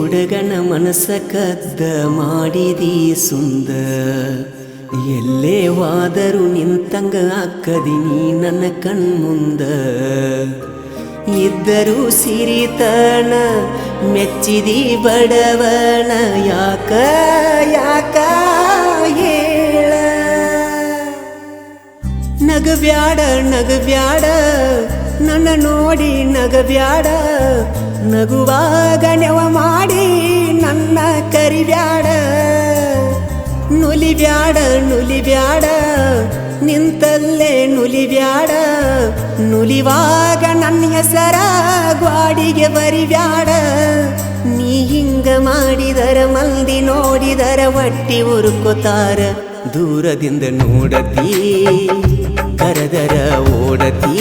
ಹುಡುಗನ ಮನಸ್ಸ ಕದ್ದ ಮಾಡಿದಿ ಸುಂದ ಎಲ್ಲೇ ವಾದರೂ ನಿಂತಂಗ ಅಕ್ಕದಿನಿ ನನ್ನ ಕಣ್ಮುಂದ ಇದ್ದರೂ ಸಿರಿತನ ಮೆಚ್ಚಿದಿ ಬಡವನ ಯಾಕ ಯಾಕ ಹೇಳ ನಗಬ್ಯಾಡ ನಗಬ್ಯಾಡ ನನ್ನ ನೋಡಿ ನಗಬ್ಯಾಡ ನಗುವಾಗ ನೆವ ಮಾಡಿ ನನ್ನ ಕರಿಬ್ಯಾಡ ನುಲಿಬ್ಯಾಡ ನುಲಿಬ್ಯಾಡ ನಿಂತಲ್ಲೇ ನುಲಿಬ್ಯಾಡ ನುಲಿವಾಗ ನನ್ನ ಹೆಸರ ಗ್ವಾಡಿಗೆ ಬರಿಬ್ಯಾಡ ನೀ ಹಿಂಗ ಮಾಡಿದರ ಮಂದಿ ನೋಡಿದರ ಒಟ್ಟಿ ಉರುಕೋತಾರ ದೂರದಿಂದ ನೋಡತಿ ಕರೆದರ ಓಡತಿ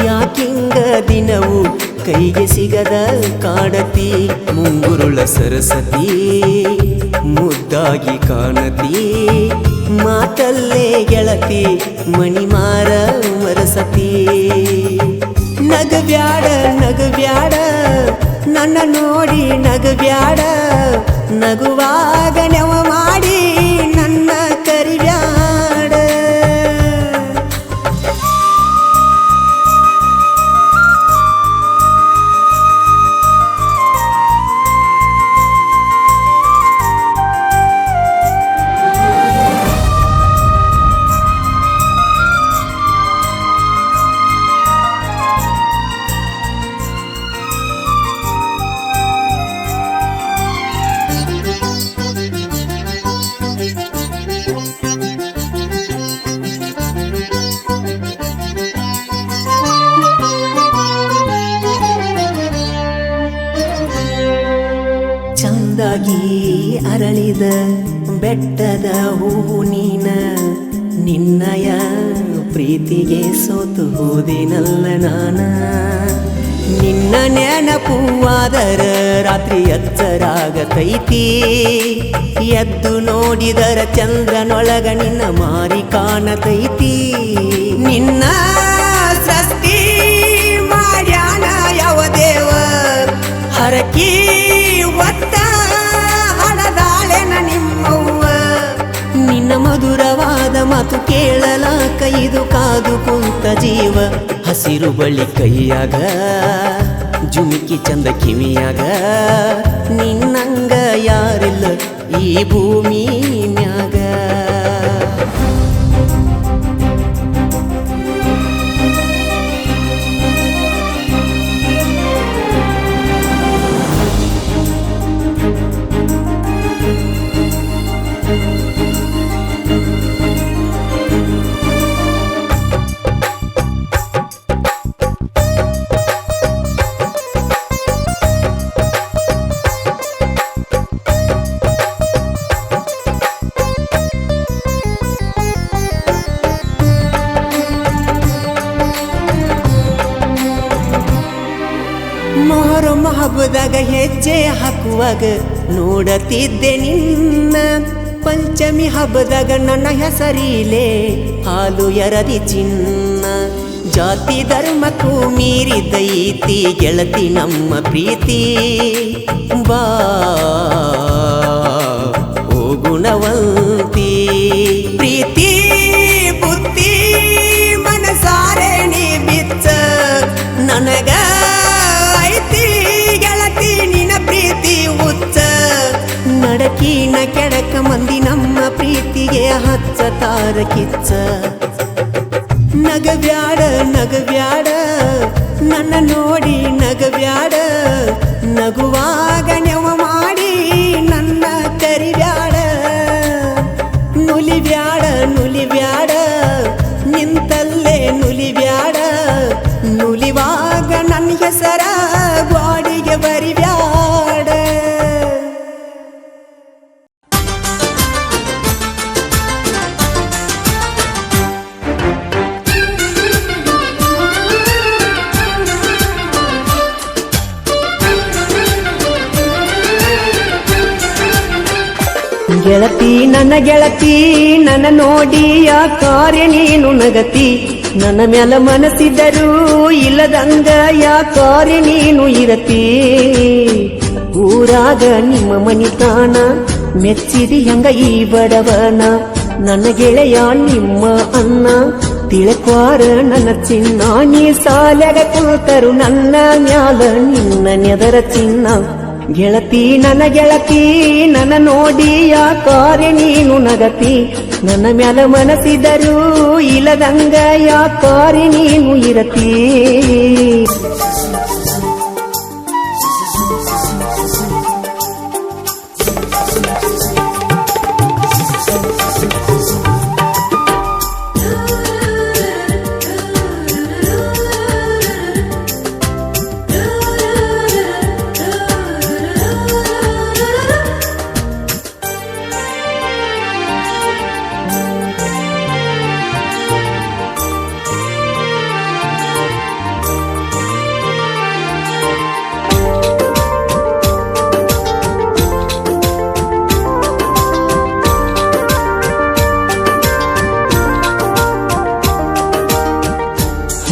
ಯಾಕಿಂಗ ದಿನವು ಕೈಗೆ ಸಿಗದ ಕಾಡತಿ ಮುಂಗುರುಳ ಸರಸತಿ ಮುದ್ದಾಗಿ ಕಾಣತಿ ಮಾತಲ್ಲೇ ಗೆಳತಿ ಮಣಿಮಾರ ಮರಸತಿ ನಗಬ್ಯಾಡ ನಗಬ್ಯಾಡ ನನ್ನ ನೋಡಿ ನಗಬ್ಯಾಡ ನಗುವಾಗ ನೆವ ಮಾಡಿ ನನ್ನ ಕರಿಬ್ಯಾಡ ಚಂದಾಗಿ ಅರಳಿದ ಬೆಟ್ಟದ ಹೂವು ನೀನ ನಿನ್ನಯ ಪ್ರೀತಿಗೆ ಸೋತು ಹೋದಿನಲ್ಲ ನಾನ ನಿನ್ನ ನೆನಪುವಾದರ ರಾತ್ರಿ ಎಚ್ಚರಾಗತೈತಿ ಎದ್ದು ನೋಡಿದರ ಚಂದ್ರನೊಳಗ ನಿನ್ನ ಮಾರಿ ಕಾಣತೈತಿ ನಿನ್ನ ಸೃಷ್ಟಿ ಮಾಡ್ಯಾನ ಯಾವ ದೇವ ಹರಕಿ ಒತ್ತ ಹಡದಾಳೆನ ನಿಮ್ಮವ್ವ ನಿನ್ನ ಮಧುರವಾದ ಮಾತು ಕೇಳಲಾಕ ಇದು ಕಾದು ಕುಂತ ಜೀವ ಹಸಿರು ಬಳ್ಳಿ ಕೈಯಾಗ ಜುಮಿಕಿ ಚಂದ ಕಿವಿಯಾಗ ನಿನ್ನಂಗ ಯಾರಿಲ್ಲ ಈ ಭೂಮಿ ಮ್ಯಾಗ ಮೊಹರಂ ಹಬ್ಬದಾಗ ಹೆಜ್ಜೆ ಹಾಕುವಾಗ ನೋಡತಿದ್ದೆ ನಿನ್ನ ಪಂಚಮಿ ಹಬ್ಬದಾಗ ನನ್ನ ಹೆಸರಿಲೆ ಹಾಲು ಎರದಿ ಚಿನ್ನ ಜಾತಿ ಧರ್ಮಕ್ಕೂ ಮೀರಿದೈತಿ ಗೆಳತಿ ನಮ್ಮ ಪ್ರೀತಿ ಬಾ ಓ ಗುಣವಂತಿ ಪ್ರೀತಿ ಬುದ್ಧಿ ಮನಸಾರೆ ನೀ ಬಿಚ್ಚ ನನಗ ಗೆಳತಿ ನಿನ್ನ ಪ್ರೀತಿ ಹುಚ್ಚ ನಡಕಿನ ಕೆಡಕ ಮಂದಿ ನಮ್ಮ ಪ್ರೀತಿಗೆ ಹಚ್ಚತಾರ ಕಿಚ್ಚ ನಗಬ್ಯಾಡ ನಗಬ್ಯಾಡ ನನ್ನ ನೋಡಿ ನಗಬ್ಯಾಡ ನಗುವಾಗ ನೆವ ಮಾಡಿ ನನ್ನ ಕರಿಬ್ಯಾಡ ನುಲಿಬ್ಯಾಡ ನುಲಿಬ್ಯಾಡ ನಿಂತಲ್ಲೇ ನುಲಿಬ್ಯಾಡ ನುಲಿವಾಗ ನನ್ನ ಹೆಸರ ಗ್ವಾಡಿಗೆ ಬರಿಬ್ಯಾಡ ಗೆಳತಿ ನನ್ನ ಗೆಳತಿ ನನ್ನ ನೋಡಿ ಯಾಕಾರೆ ನೀನು ನಗತಿ ನನ್ನ ಮ್ಯಾಲ ಮನಸ್ಸಿದ್ದರೂ ಇಲ್ಲದಂಗ ಯಾಕಾರೆ ನೀನು ಇರತಿ ಊರಾಗ ನಿಮ್ಮ ಮನಿತಾನ ಮೆಚ್ಚಿದಿ ಹಂಗ ಈ ಬಡವನ ನನ್ನ ಗೆಳೆಯ ನಿಮ್ಮ ಅನ್ನ ತಿಳಕ್ವಾರ ನನ್ನ ಚಿನ್ನ ನೀ ಸಾಲ್ಯಾಗ ಕುಳಿತರು ನನ್ನ ಮ್ಯಾಲ ನಿನ್ನ ನೆದರ ಚಿನ್ನ ಗೆಳತಿ ನನ್ನ ನೋಡಿ ಯಾಕಾರೆ ನೀನು ನಗತಿ ನನ್ನ ಮ್ಯಾಲ ಮನಸಿದರು ಇಲ್ಲದಂಗ ಯಾಕಾರೆ ನೀನು ಇರತಿ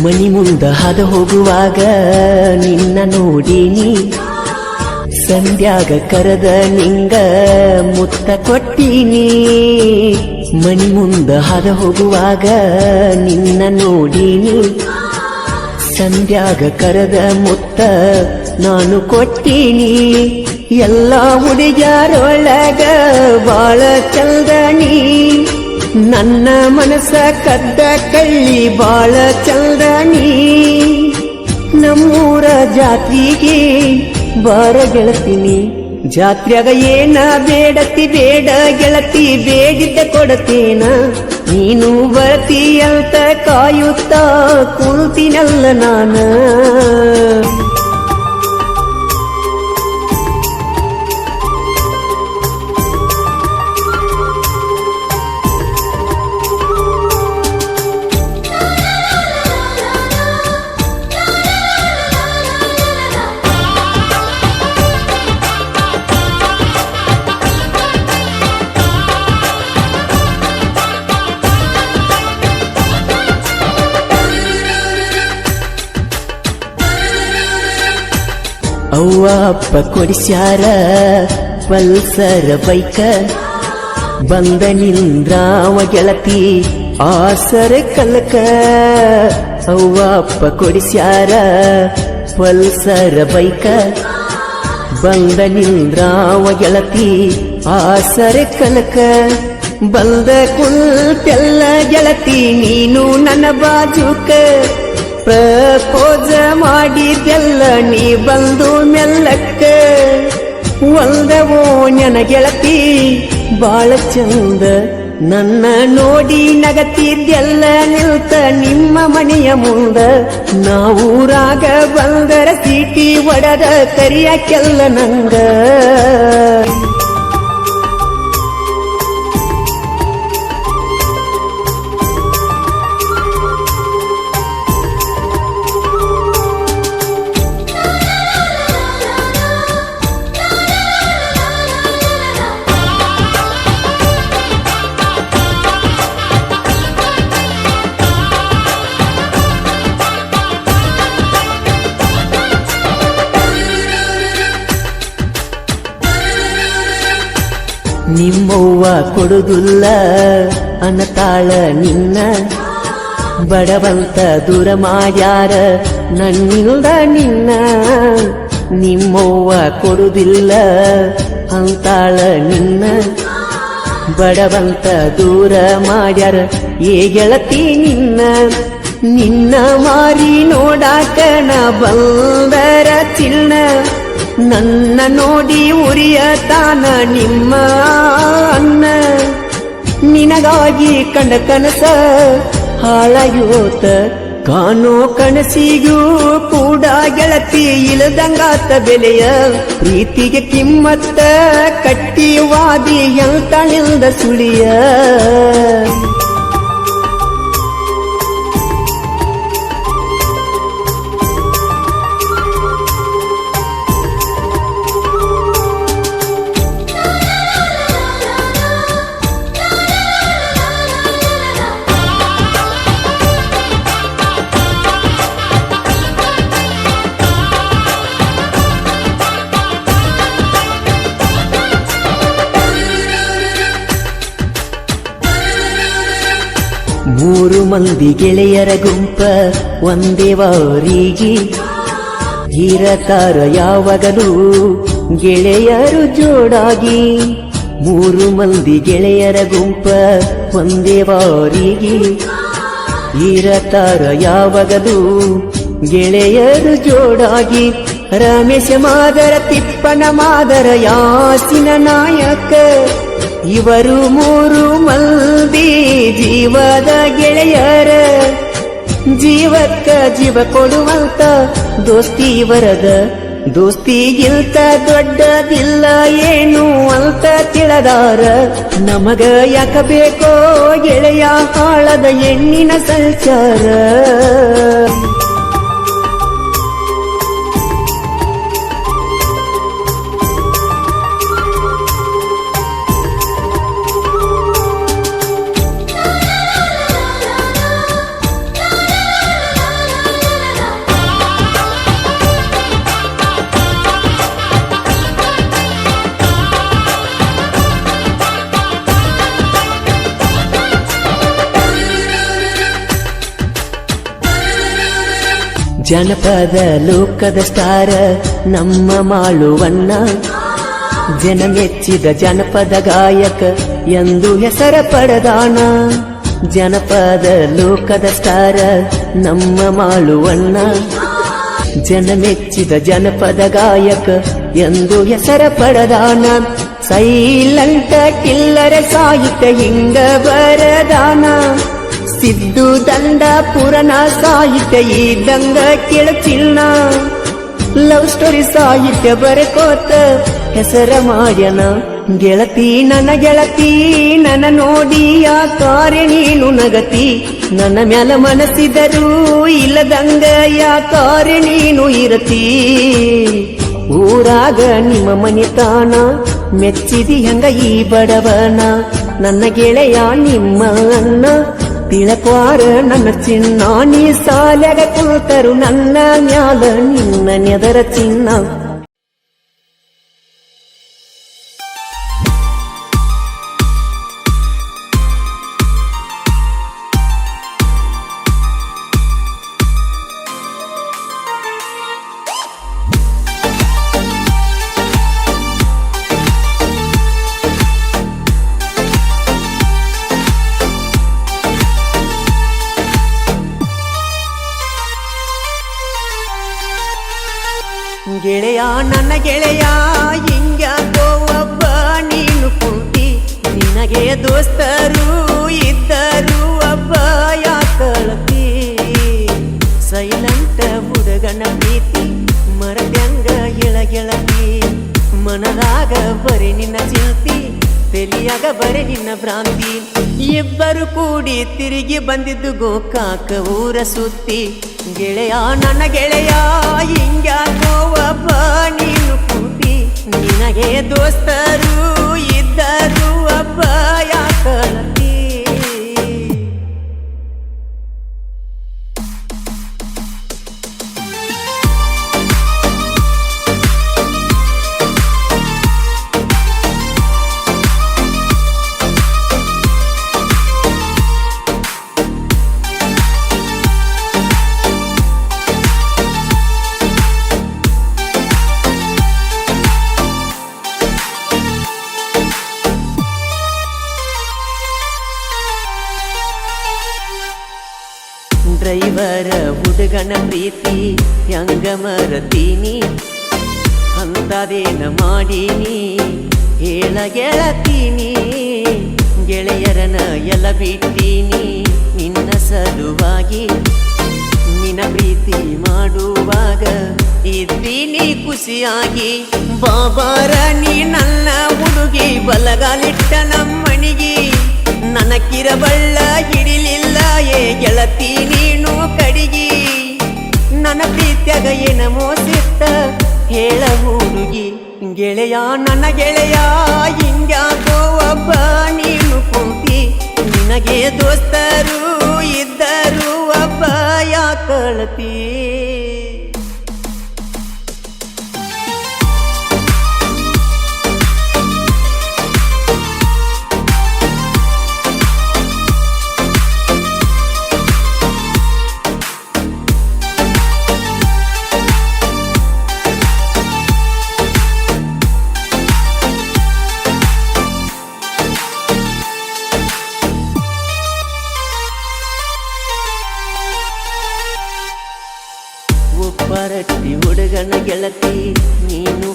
ಮನಿ ಮುಂದ ಹಾದ ಹೋಗುವಾಗ ನಿನ್ನ ನೋಡಿನಿ ಸಂಧ್ಯಾಗ ಕರೆದ ನಿಂಗ ಮುತ್ತ ಕೊಟ್ಟಿನಿ ಮನಿ ಮುಂದ ಹಾದ ಹೋಗುವಾಗ ನಿನ್ನ ನೋಡಿನಿ ಸಂಧ್ಯಾಗ ಕರೆದ ಮುತ್ತ ನಾನು ಕೊಟ್ಟಿನಿ ಎಲ್ಲ ಹುಡುಗ್ಯಾರೊಳಗ ಬಾಳ ಚಂದನಿ ನನ್ನ ಮನಸ್ಸ ಕದ್ದ ಕಳ್ಳಿ ಬಾಳ ಚಂದನಿ ನಮ್ಮೂರ ಜಾತ್ರೆಗೆ ಬಾರ ಗೆಳತಿನಿ ಜಾತ್ರೆಗ ಏನ ಬೇಡತಿ ಬೇಡ ಗೆಳತಿ ಬೇಡಿದ್ದ ಕೊಡತೇನ ನೀನು ಬರ್ತಿ ಅಂತ ಕಾಯುತ್ತಾ ಕುಳ್ತಿನಲ್ಲ ನಾನ ಅವ್ವ ಅಪ್ಪ ಕೊಡಿಸ್ಯಾರ ಪಲ್ಸರ ಬೈಕ ಬಂದ ನಿಂದ್ರಾವ ಗೆಳತಿ ಆಸರ ಕಲಕ ಅವ್ವ ಅಪ್ಪ ಕೊಡಿಸ್ಯಾರ ಪಲ್ಸರ ಬೈಕ ಬಂದ ನಿಂದ್ರಾವ ಗೆಳತಿ ಆಸರ ಕಲಕ ಬಂದ ಕುಲ್ತೆಲ್ಲ ಗೆಳತಿ ನೀನು ನನ್ನ ಬಾಜುಕ ಪ್ರಪೋಜ ಮಾಡಿದೆಲ್ಲ ನೀ ಬಂದು ಮೆಲ್ಲಕ್ಕ ಒಂದವೋ ನನ್ನ ಗೆಳತಿ ಬಾಳ ಚಂದ ನನ್ನ ನೋಡಿ ನಗತಿದ್ದೆಲ್ಲ ನಿಲ್ತ ನಿಮ್ಮ ಮನೆಯ ಮುಂದ ನಾವೂರಾಗ ಬಂದರ ಸೀಟಿ ಒಡದ ಕರಿಯಾಕೆಲ್ಲ ನಂಗ ನಿಮ್ಮವ್ವ ಕೊಡುದಿಲ್ಲ ಅನ್ನತಾಳ ನಿನ್ನ ಬಡವಂತ ದೂರ ಮಾಡ್ಯಾರ ನನ್ನಿಲ್ದ ನಿನ್ನ ನಿಮ್ಮವ್ವ ಕೊಡುದಿಲ್ಲ ಅಂತಾಳ ನಿನ್ನ ಬಡವಂತ ದೂರ ಮಾಡ್ಯಾರ ಏ ಗೆಳತಿ ನಿನ್ನ ನಿನ್ನ ಮಾರಿ ನೋಡಾಕ ನಾ ಬಂದರ ಚಿನ್ನ ನನ್ನ ನೋಡಿ ಉರಿಯತಾನ ನಿಮ್ಮ ಅನ್ನ ನಿನಗಾಗಿ ಕಂಡ ಕನಸ ಹಾಳಾಯೋತ ಕಾಣೋ ಕನಸಿಗೂ ಕೂಡ ಗೆಳತಿ ಇಲ್ಲದಂಗಾತ ಬೆಲೆಯ ಪ್ರೀತಿಗೆ ಕಿಮ್ಮತ್ತ ಕಟ್ಟಿವಾದಿ ಹೇಳ್ತಾಳಿಲ್ದ ಸುಳಿಯ ಮೂರು ಮಂದಿ ಗೆಳೆಯರ ಗುಂಪ ಒಂದೇ ವಾರಿಗೆ ಇರತಾರ ಯಾವಾಗಲೂ ಗೆಳೆಯರು ಜೋಡಾಗಿ. ಮೂರು ಮಂದಿ ಗೆಳೆಯರ ಗುಂಪ ಒಂದೇ ವಾರಿಗೆ ಇರತಾರ ಯಾವಾಗಲೂ ಗೆಳೆಯರು ಜೋಡಾಗಿ. ರಮೇಶ ಮಾದರ, ತಿಪ್ಪನ ಮಾದರ, ಯಾಸಿನ ನಾಯಕ, ಇವರು ಮೂರು ಮಂದಿ ಜೀವದ ಗೆಳೆಯರ. ಜೀವಕ್ಕ ಜೀವ ಕೊಡುವಂತ ದೋಸ್ತಿ ಇವರದ. ದೋಸ್ತಿಗಿಂತ ದೊಡ್ಡದಿಲ್ಲ ಏನು ಅಂತ ತಿಳಿದಾರ. ನಮಗ ಯಾಕ ಬೇಕೋ ಗೆಳೆಯ ಹಾಳದ ಹೆಣ್ಣಿನ ಸಂಚಾರ. ಜನಪದ ಲೋಕದ ಸ್ಟಾರ ನಮ್ಮ ಮಾಳುವಣ್ಣ. ಜನ ಮೆಚ್ಚಿದ ಜನಪದ ಗಾಯಕ ಎಂದು ಹೆಸರ ಪಡೆದಾನ. ಜನಪದ ಲೋಕದ ಸ್ಟಾರ ನಮ್ಮ ಮಾಳುವಣ್ಣ. ಜನ ಮೆಚ್ಚಿದ ಜನಪದ ಗಾಯಕ ಎಂದು ಹೆಸರ ಪಡೆದಾನ. ಸೈಲೆಂಟ್ ಕಿಲ್ಲರ ಸಾಹಿತ್ಯ ಹಿಂಗ ಬರದಾನ. ಸಿದ್ದು ದಂಡ ಪುರಾಣ ಸಾಹಿತ್ಯ ಇದ್ದಂಗ ಕೇಳುತ್ತಿಲ್ಲ. ಲವ್ ಸ್ಟೋರಿ ಸಾಹಿತ್ಯ ಬರೆಕೋತ ಹೆಸರ ಮಾಡ್ಯನ. ಗೆಳತಿ ನನ್ನ ಗೆಳತಿ ನನ್ನ ನೋಡಿ ಯಾಕಾರೆ ನೀನು ನಗತಿ. ನನ್ನ ಮ್ಯಾಲ ಮನಸ್ಸಿದರೂ ಇಲ್ಲದಂಗ ಯಾಕಾರೆ ನೀನು ಇರತಿ. ಊರಾಗ ನಿಮ್ಮ ಮನಿತಾನ ಮೆಚ್ಚಿದಿ ಹಂಗ ಈ ಬಡವನ. ನನ್ನ ಗೆಳೆಯ ನಿಮ್ಮ ಅಣ್ಣ ತಿಳಕ್ವಾರ ನನ್ನ ಚಿನ್ನ. ನೀ ಸಾಲ್ಯಾಗ ಕೂತರು ನನ್ನ ಮ್ಯಾಲ ನಿನ್ನ ನೆದರ ಚಿನ್ನ. ಗೆಳೆಯ ನನ್ನ ಗೆಳೆಯ ಹಿಂಗ್ಯಾಕೋ ಒಬ್ಬ ನೀನು ಕುಂತಿ. ನಿನಗೆ ದೋಸ್ತರು ಇದ್ದರು ಒಬ್ಬ ಯಾಕಳತಿ. ಸೈಲೆಂಟ್ ಹುಡುಗನ ಪ್ರೀತಿ ಮರದ್ಯಂಗ ಗೆಳತಿ. ಮನದಾಗ ಬರೀ ನಿನ್ನ ಚಿಂತಿ, ತೆಲಿಯಾಗ ಬರೀ ನಿನ್ನ ಭ್ರಾಂತಿ. ಇಬ್ಬರು ಕೂಡಿ ತಿರುಗಿ ಬಂದಿದ್ದು ಗೋಕಾಕ ಊರ ಸುತ್ತಿ. ಗೆಳೆಯ ನನ್ನ ಗೆಳೆಯ ಹಿಂಗ್ಯಾಕೋ ಒಬ್ಬ ನೀನು ಕೂತಿ. ನಿನಗೆ ದೋಸ್ತರು ಇದ್ದರು ಒಬ್ಬ ಯಾಕಳತಿ. ಡ್ರೈವರ ಹುಡುಗನ ಪ್ರೀತಿ ಹೆಂಗ ಮರತೀನಿ. ಅಂತದೇನ ಮಾಡೀನಿ ಹೇಳ ಗೆಳತೀನಿ. ಗೆಳೆಯರನ ಎಲ್ಲ ಬಿಟ್ಟೀನಿ ನಿನ್ನ ಸಲುವಾಗಿ. ನಿನ್ನ ಪ್ರೀತಿ ಮಾಡುವಾಗ ಇದ್ದೀನಿ ಖುಷಿಯಾಗಿ. ಬಾಬಾರ ನೀ ನನ್ನ ಹುಡುಗಿ ಬಲಗಾಲಿಟ್ಟ ನಮ್ಮಣಿಗಿ. ನನಕಿರಬಳ್ಳ ಹಿಡಿಲಿಲ್ಲ ಏ ಗೆಳತಿ ನೀನು ಕಡಿಗಿ. ನನ್ನ ಪ್ರೀತ್ಯಾಗ ಏನ ಮೋಸಿತ್ತ ಹೇಳ ಹುಡುಗಿ. ಗೆಳೆಯ ನನ್ನ ಗೆಳೆಯ ಹಿಂಗ್ಯಾಕೋ ಒಬ್ಬ ನೀನು ಕೂತಿ. ನಿನಗೆ ದೋಸ್ತರು ಇದ್ದರು ಒಬ್ಬ ಯಾಕಳತಿ.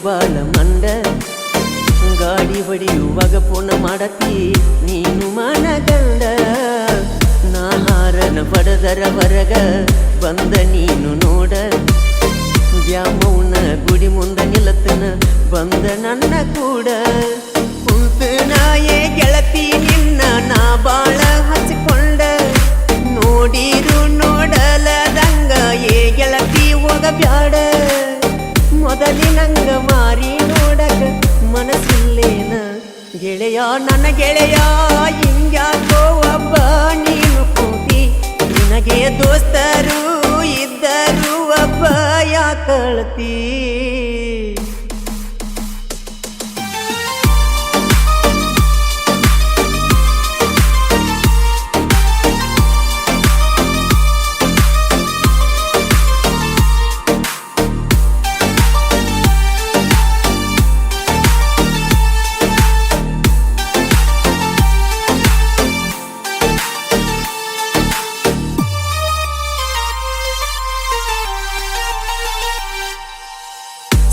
ಬಾಳ ಮಂಡ ಗಾಡಿ ಹೊಡೆಯುವಾಗ ಫೋನ್ ಮಾಡತಿ ನೀನು ಮನಗಂಡ ನಾ ಹಾರನ ಪಡೆದರ ಹೊರಗ ಬಂದ ನೀನು ನೋಡ ಬ್ಯಾಮೌನ ಗುಡಿ ಮುಂದ ನಿಲ್ಲತನ ಬಂದ ನನ್ನ ಕೂಡ ಕುಂತು ನಾಯೇ ಗೆಳತಿ ನಿನ್ನ ನಾ ಬಾಳ ಹಚ್ಚಿಕೊಂಡ ನೋಡಿರು ನೋಡಲದಂಗ ಏ ಗೆಳತಿ ಹೋಗ ಬ್ಯಾಡ ಮೊದಲಿನಂಗ ಮಾರಿ ನೋಡಕ ಮನಸ್ಸಿಲ್ಲೇನ ಗೆಳೆಯ ನನ್ನ ಗೆಳೆಯ ಹಿಂಗ್ಯಾಕೋ ಒಬ್ಬ ನೀನು ಕೂತಿ ನಿನಗೆ ದೋಸ್ತರು ಇದ್ದರು ಒಬ್ಬ ಯಾಕಳ್ತಿ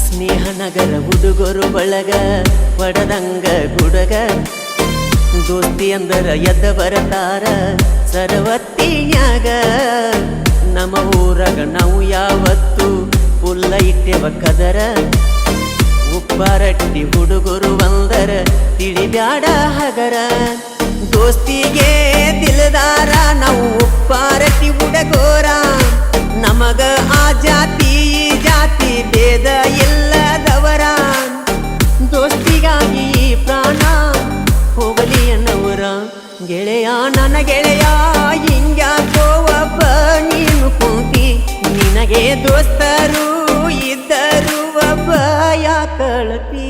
ಸ್ನೇಹನಗರ ಹುಡುಗರು ಬಳಗ ಪಡದಂಗ ಗುಡಗ ದೋಸ್ತಿ ಅಂದರ ಎದ್ದ ಬರತಾರ ಸರವತ್ತಿನ್ಯಾಗ ನಮ್ಮ ಊರಾಗ ನಾವು ಯಾವತ್ತು ಪುಲ್ಲ ಇಟ್ಟೆವ ಕದರ ಉಪ್ಪಾರಟ್ಟಿ ಹುಡುಗರು ಬಂದರ ತಿಳಿಬ್ಯಾಡ ಹಗರ ದೋಸ್ತಿಗೆ ದಿಲದಾರ ನಾವು ಉಪ್ಪಾರಟ್ಟಿ ಹುಡುಗೋರ ನಮಗ ಆ ಜಾತಿ ಜಾತಿ ಭೇದ ಇಲ್ಲದವರ ದೋಸ್ತಿಗಾಗಿ ಪ್ರಾಣ ಹೋಗಲಿ ಅನ್ನವರ ಗೆಳೆಯ ನನ್ನ ಗೆಳೆಯ ಹಿಂಗ್ಯಾಕೋ ಒಬ್ಬ ನೀನು ಕೂತಿ ನಿನಗೆ ದೋಸ್ತರು ಇದ್ದರು ಒಬ್ಬ ಯಾಕಳತಿ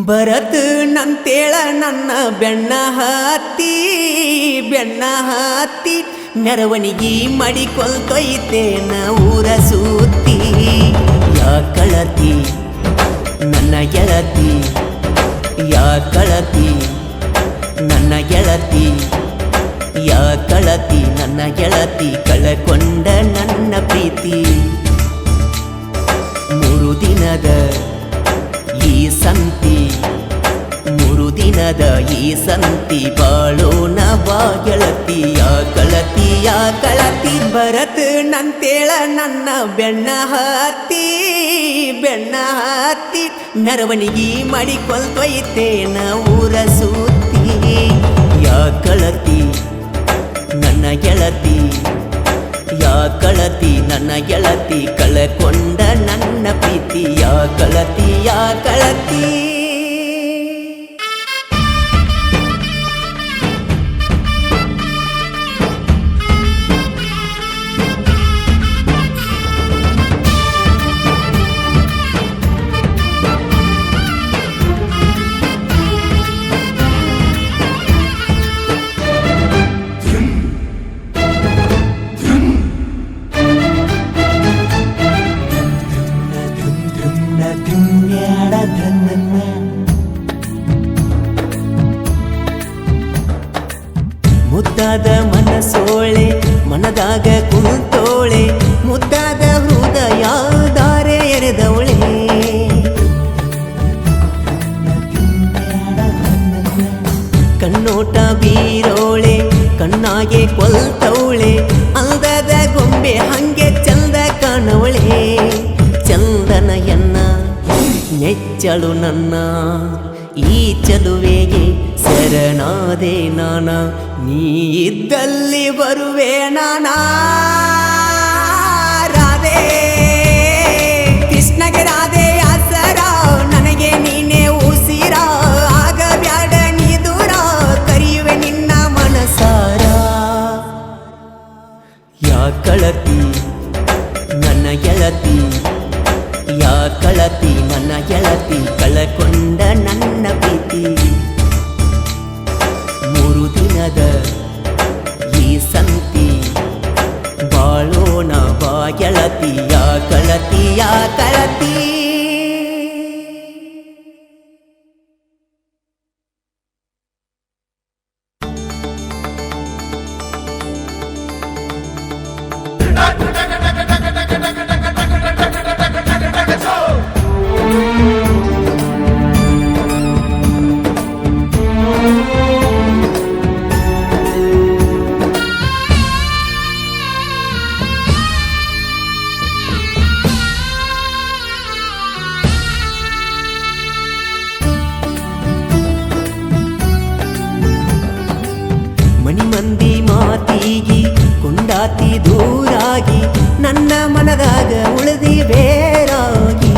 ಬರತ್ ನಂತೇಳ ನನ್ನ ಬೆಣ್ಣ ಹತ್ತಿ ಮೆರವಣಿಗೆ ಮಾಡಿಕೊಳ್ತೊಯ್ತೇನ ಊರ ಸುತ್ತಿ ಯಾಕಳತಿ ನನ್ನ ಗೆಳತಿ ಯಾ ಕಳತಿ ನನ್ನ ಗೆಳತಿ ಯಾ ಕಳತಿ ನನ್ನ ಗೆಳತಿ ಕಳಕೊಂಡ ನನ್ನ ಪ್ರೀತಿ 3 ದಿನದ ಈ ಸಂತಿ 3 ದಿನದ ಈ ಸಂತಿ ಬಾಳೋಣ ಬಾ ಗೆಳತಿ ಯಾ ಕಳತಿ ಬರತ್ ನಂತೇಳ ನನ್ನ ಬೆಣ್ಣ ಹತ್ತಿ ಮೆರವಣಿಗೆ ಮಾಡಿಕೊಳ್ತೊಯ್ತೇನ ಊರ ಸುತ್ತಿ ಯಾ ಕಳತಿ ನನ್ನ ಗೆಳತಿ ಯಾ ಕಳತಿ ನನ್ನ ಗೆಳತಿ ಕಳಕೊಂಡ ನನ್ನ ಪ್ರೀತಿ ಯಾ ಕಳತಿ ಮುದ್ದಾದ ಮನಸೋಳೆ ಮನದಾಗ ಕುಂತೋಳೆ ಮುದ್ದಾದ ಹೃದಯ ದಾರೆ ಎರೆದವಳೆ ಕಣ್ಣೋಟ ಬೀರೋಳೆ ಕಣ್ಣಾಗೆ ಕೊಲ್ತವಳೆ ಅಂದದ ಗೊಂಬೆ ಹಂಗೆ ಚಂದ ಕಾಣವಳೆ ಚಂದನ ಎನ್ನ ನೆಚ್ಚಳು ನನ್ನ ಈ ಚಲುವೆಗೆ ಶರಣಾದೆ ನಾನ ನೀ ಇದ್ದಲ್ಲಿ ಬರುವೆ ನಾನಾ ರಾಧೆ ಕೃಷ್ಣಗೆ ರಾಧೆ ಆಸರ ನನಗೆ ನೀನೇ ಉಸಿರ ಆಗ ಬ್ಯಾಡ ನೀ ದೂರ ಕರೆಯುವೆ ನಿನ್ನ ಮನಸಾರ ಯಾ ಕಳತಿ ನನ್ನ ಗೆಳತಿ ಯಾ ಕಳತಿ ನನ್ನ ಗೆಳತಿ ಕಳಕೊಂಡ ನನ್ನ ಪ್ರೀತಿ 3 ದಿನದ ಈ ಸಂತಿ ಬಾಳೋಣ ಬಾ ಗೆಳತಿ ಯಾ ಕಳತಿ ಮನಿ ಮಂದಿ ಮಾತಿಗಿ ಕೊಂಡಾತಿ ದೂರಾಗಿ ನನ್ನ ಮನದಾಗ ಉಳಿದಿ ಬೇರಾಗಿ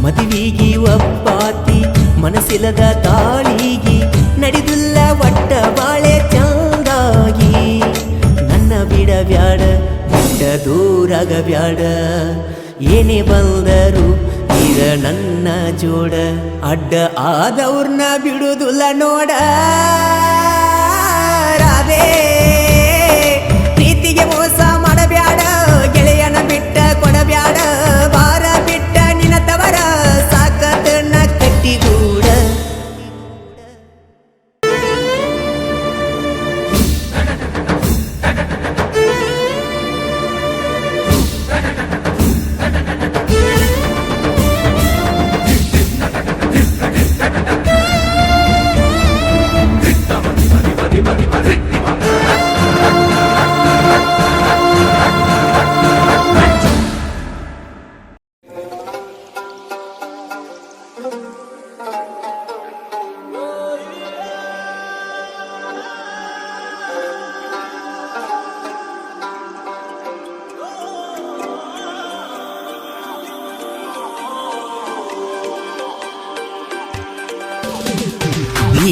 ಮದುವಿಗಿ ಒಪ್ಪಾತಿ ಮನಸ್ಸಿಲ್ಲದ ತಾಳಿಗಿ ನಡೆದಿಲ್ಲ ಒಟ್ಟ ಬಾಳೆ ಚಂದಾಗಿ ನನ್ನ ಬಿಡಬ್ಯಾಡ ಬಿಟ್ಟ ದೂರಾಗ ಬ್ಯಾಡ ಏನೇ ಬಂದರು ಈಗ ನನ್ನ ಜೋಡ ಅಡ್ಡ ಆದವ್ರನ್ನ ಬಿಡುವುದಿಲ್ಲ ನೋಡ ರಾಧೆ ಪ್ರೀತಿಗೆ ಮೋಸ ಮಾಡಬ್ಯಾಡ ಗೆಳೆಯನ ಬಿಟ್ಟ ಕೊಡಬ್ಯಾಡ ಬಾರ ಬಿಟ್ಟ ನಿನ್ನ ತವರ ಸಾಕತನ ಕಟ್ಟಿಗೂಡ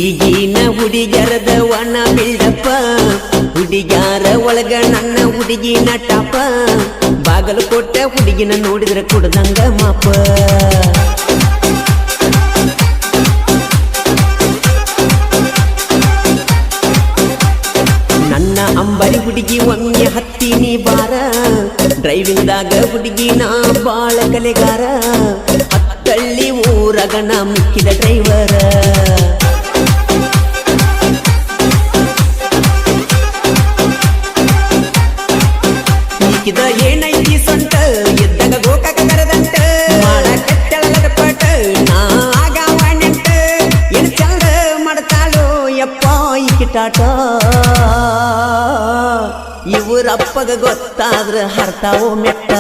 ಈಗಿನ ಹುಡುಗ್ಯಾರದ ವನ ಬಿಲ್ಡಪ್ಪ ಹುಡುಗ್ಯಾರ ಒಳಗ ನನ್ನ ಹುಡುಗಿನ ಟಾಪ ಬಾಗಲಕೋಟೆ ಹುಡುಗಿನ ನೋಡಿದ್ರೆ ಕುಡ್ದಂಗ ಮಾಪ ನನ್ನ ಅಂಬರಿ ಹುಡುಗಿ ಒಮ್ಮೆ ಹತ್ತೀನಿ ಬಾರ ಡ್ರೈವಿಂಗ್ದಾಗ ಹುಡುಗಿನ ಬಾಳ ಕಲೆಗಾರ ಹತ್ತಳ್ಳಿ ಊರಗನ ಮುಕ್ಕಿದ ಡ್ರೈವರ ಈಕಿದ ಏನೈತಿ ಸೊಂಟ ಇದ್ದಾಗ ಗೋಕಾಕ ಕರದಂಟ ಮಾಡ ಕಟ್ಟಳದ ಪಟ ನಾ ಆಗಾವ ನೆಂಟ ಏನು ಚಂದ ಮಾಡ್ತಾಳೋ ಯಪ್ಪ ಈಕಿ ಟಾಟ ಇವರಪ್ಪಗ ಗೊತ್ತಾದ್ರ ಹರ್ತಾವೋ ಮೆಟ್ಟ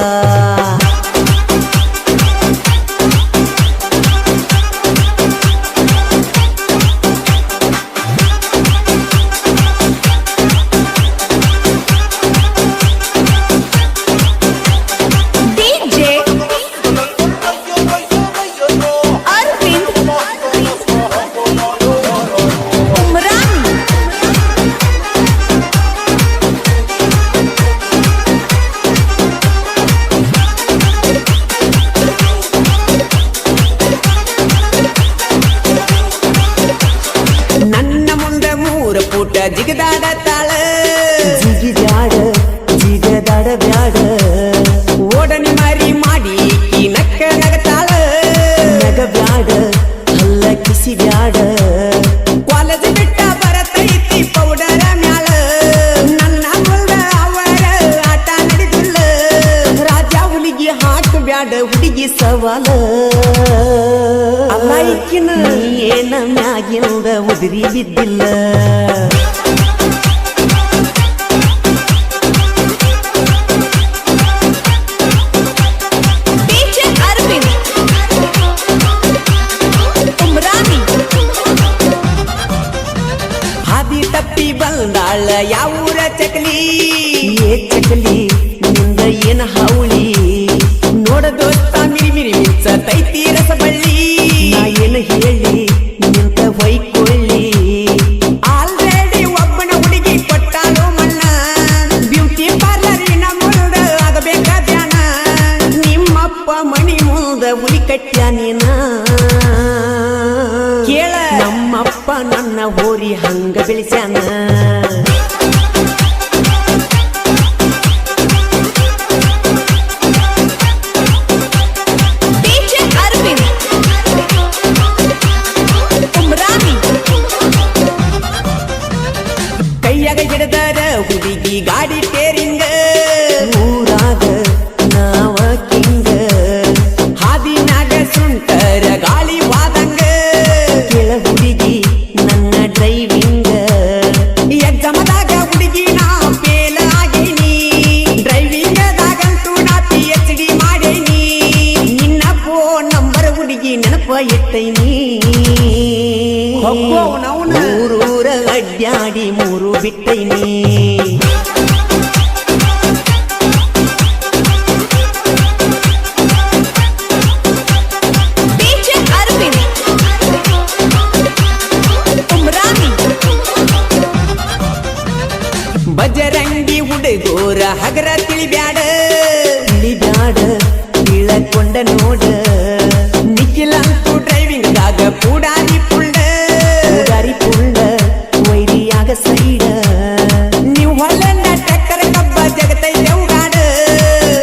ಜಿಗದಾಡ ತಾಳ ಜಿಗಿದಾಡ ಜಿಗದಾಡ ಬ್ಯಾಡ ಓಡನಿ ಮಾರಿ ಮಾಡಿ ಈ ನಕ್ಕ ನಗತಾಳ ನಗ ಬ್ಯಾಡ ಹಲ್ಲ ಕಿಸಿ ಬ್ಯಾಡ ಕಾಲೇಜ್ ಬಿಟ್ಟ ಬರತೈತಿ ಪೌಡರ ಮ್ಯಾಳ ನನ್ನ ಮುಂದ ಅವರ ಆಟ ನಡೆದಿಲ್ಲ ರಾಜ ಹುಲಿಗಿ ಹಾಕ ಬ್ಯಾಡ ಹುಡುಗಿ ಸವಾಲ ಅಲ್ಲಾಯ್ಕಿನ ಏನ ಮ್ಯಾಗಿಂದ ಉದುರಿ ಬಿದ್ದಿಲ್ಲ ಬಂದಾಳ ಯಾವೂರ ಚಕಲಿ ಏ ಚಕಲಿ ನಿಂದ ಏನ ಹಾವಳಿ ನೋಡ ದೋಸ್ತ ಮಿರಿ ಮಿರಿ ಮಿಚ್ಚ ತೈತಿ ರಸ ಬಳ್ಳಿ ನಾ ಏನ ಹೇಳಿ ನಿಂತ ಹೊಯ್ಕೊಳ್ಳಿ ಆಲ್ರೆಡಿ ಒಬ್ಬನ ಹುಡುಗಿ ಕೊಟ್ಟಾಳು ಮಣ್ಣ ಬ್ಯೂಟಿ ಪಾರ್ಲರಿನ ಮುಂದ ಆಗಬೇಕ ಧ್ಯಾನ ನಿಮ್ಮಪ್ಪ ಮಣಿ ಮುಂದ ಹುಲಿ ಕಟ್ಟ್ಯ ನೀನ ಕೇಳ ನಮ್ಮಪ್ಪ ನನ್ನ ಹೋರಿ ಹಂಗ ಬೆಳೆಸ್ಯಾನ ಕೈಯಾಗ ಹಿಡದಾರ ಹುಡುಗಿ ಗಾಡಿ ಟೇರಿಂಗ ಊರಾಗ ನಾವ ಕಿಂಗ ಹಾದಿನಾಗ ಸುಂಟರ ಗಾಳಿ ವಾದಂಗ ಕೆಳ ಹುಡುಗಿ ನನ್ನ ಡ್ರೈವಿಂಗ ಎಕ್ಸಾಮದಾಗ ಹುಡುಗಿ ನಾ ಫೇಲ್ ಆಗೀನಿ ಡ್ರೈವಿಂಗದಾಗಂತೂ ನಾ PhD ಮಾಡೇನಿ ನಿನ್ನ ಫೋನ್ ನಂಬರ್ ಹುಡುಗಿ ನೆನಪ ಇಟ್ಟೈನಿ ಊರೂರ ಅಡ್ಡಾಡಿ ಮೂರು ಬಿಟ್ಟೈನಿ ಬಜರಂಗಿ ಹುಡುಗೋರ ಹಗರ ತಿಳಿಬ್ಯಾಡ ತಿಳಕೊಂಡ ನೋಡ ನಿಖಿಲಂತೂ ಡ್ರೈವಿಂಗ್ದಾಗ ಪೂಡಾರಿ ಪುಳ್ಳ ವೈರಿಯಾಗ ಸೈಡ ನೀವು ಹೊಲನ್ನ ಟಕ್ಕರ ಕಬ್ಬ ಜಗತೈ ದೇವ್ಗಾಡ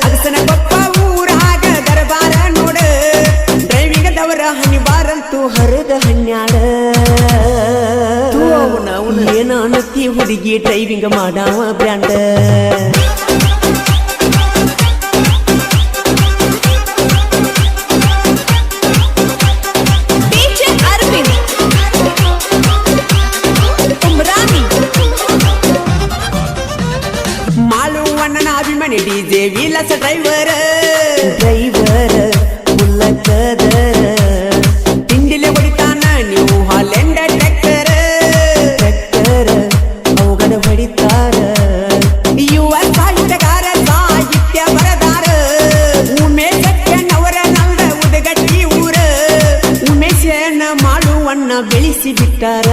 ಅಗಸನ ಕೊಪ್ಪ ಊರಾಗ ದರಬಾರ ನೋಡ ಡ್ರೈವಿಂಗದವರ ಹನಿಬಾರಂತೂ ಹರಿದ ಹನ್ಯಾಡ ಏನ ಅನತಿ ಹುಡುಗಿ ಡ್ರೈವಿಂಗ್ ಮಾಡಾವ ಬ್ರ್ಯಾಂಡ ಮಾಳುವಣ್ಣನ ಅಭಿಮಾನಿ ಡಿಜೆ ವಿಲಾಸ ಡ್ರೈವರ್ ಮುಲ್ಲಕದರ ತಿಂಡಿಲೆ ಹೊಡಿತಾನ ನೀವು ಹಾಲೆಂಡ ಟ್ರ್ಯಾಕ್ಟರ್ ಅವುಗಡ ಹೊಡಿತಾರ ಯುವ ಸಾಹಿತ್ಯಗಾರ ಸಾಹಿತ್ಯ ಬರದಾರ ಉಮೇಶಣ್ಣವರ ನಲ್ದ ಉದಗಟ್ಟಿ ಊರ ಉಮೇಶಣ್ಣ ಮಾಳುವಣ್ಣ ಬೆಳೆಸಿ ಬಿಟ್ಟಾರ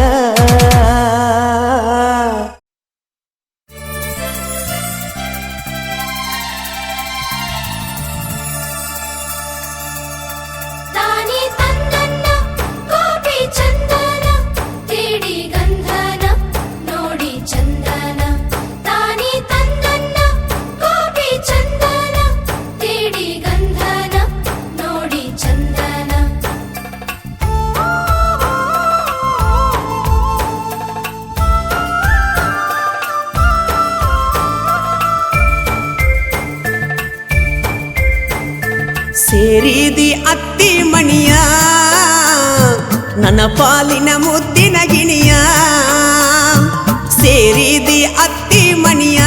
ಚಂದನ ತಾನಿ ತಂದನ್ನ ಕೋಪಿ ಚಂದನ ಸೇರಿದಿ ಅತ್ತಿ ಮಣಿಯ ನನ್ನ ಪಾಲಿನ ಮುದ್ದಿನ ಗಿಣಿಯ ಸೇರಿದಿ ಅತ್ತಿ ಮಣಿಯ